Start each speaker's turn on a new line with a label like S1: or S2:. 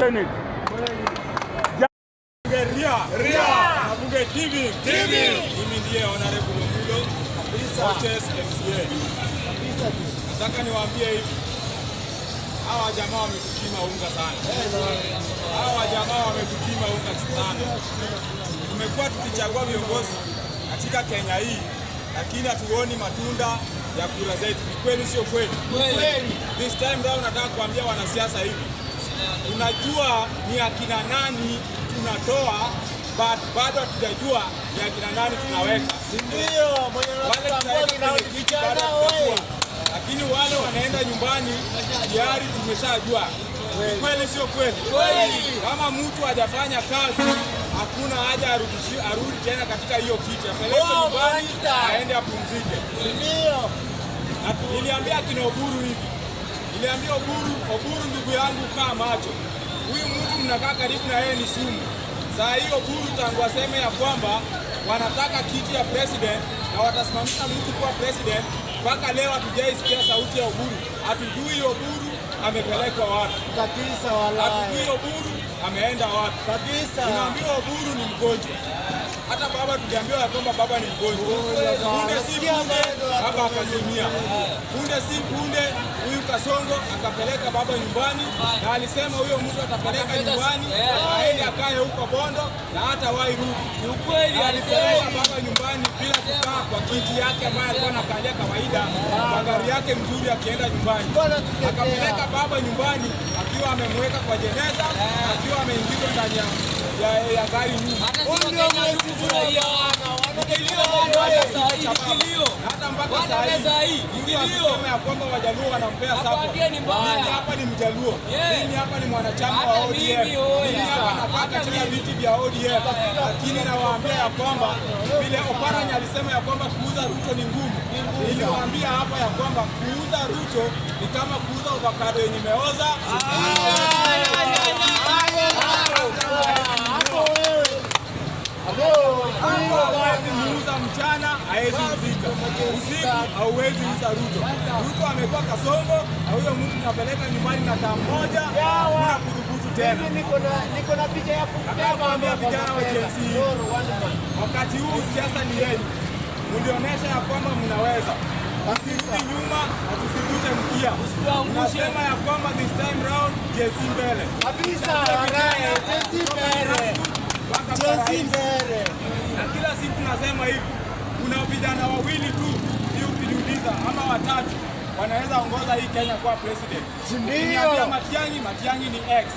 S1: Bunge TV. Mimi ndiye Honorable Mulo Coaches MCA. Nataka niwaambie hivi. Hawa jamaa wametukima unga sana. Tumekuwa tukichagua viongozi katika Kenya hii, lakini hatuoni matunda ya kura zetu. Ni kweli sio kweli? Kweli. This time round nataka kuambia wanasiasa hivi. Tunajua ni akina nani tunatoa, but bado hatujajua ni akina nani tunaweka.
S2: Ndio, mwenye anatambua ni vijana wewe.
S1: Lakini wale wanaenda nyumbani tayari tumeshajua. Kweli sio kweli?
S2: Kweli.
S1: Kama mtu hajafanya kazi, hakuna haja arudi tena katika hiyo kiti. Apeleke nyumbani aende apumzike.
S2: Ndio.
S1: Niliambia kina Oburu hivi. Niliambia Oburu ndugu yangu, kaa macho. Huyu mtu mnakaa karibu na yeye ni sumu. Saa hiyo Oburu tangu aseme ya kwamba wanataka kiti ya president na watasimamisha mtu kuwa president, mpaka leo hatujaisikia sauti ya Oburu. Hatujui Oburu amepelekwa wapi
S2: kabisa, wala
S1: hatujui Oburu ameenda wapi
S2: kabisa.
S1: Tunaambiwa Oburu ni mgonjwa. Hata baba tuliambiwa ya kwamba baba ni mgonjwa. Punde si punde baba akazimia. Punde si punde huyu Kasongo akapeleka baba nyumbani, na alisema huyo mtu atapeleka nyumbani aende akae huko Bondo na hata wairudi.
S2: Ni ukweli,
S1: alipeleka baba nyumbani bila kukaa kwa kiti yake ambayo alikuwa anakalia kawaida, kwa gari yake mzuri akienda nyumbani. Akapeleka baba nyumbani akiwa amemweka kwa jeneza, akiwa ameingizwa ndani ya gari nyuma. Hata mpaka saa hii anasema ya kwamba Wajaluo wanampea support. Mimi hapa ni Mjaluo. Mimi hapa ni mwanachama wa ODM. Mimi hapa nakaa katika viti vya ODM. Lakini nawaambia ya kwamba vile Oparanya alisema ya kwamba kuuza Ruto ni ngumu. Niliwaambia hapa ya kwamba kuuza Ruto ni kama kuuza avocado yenye imeoza. Hauwezi muuza mchana, hawezi uzika. Usiku hauwezi uza Ruto. Ruto amekuwa Kasongo, na huyo mtu tunapeleka nyumbani na taa moja, kuna kudhubutu tena.
S2: Niko na picha ya
S1: kuambia vijana wa Gen Z, wakati huu siasa ni yenu. Mlionyesha ya kwamba mnaweza. Tusirudi nyuma na tusivute mkia. Nasema ya kwamba this time round Gen Z mbele.
S2: Kabisa, Gen Z mbele.
S1: Na kila siku tunasema hivi, kuna vijana wawili tu ndio ukiniuliza ama watatu wanaweza ongoza hii Kenya kwa president.
S2: Ndio.
S1: Matiang'i ni X.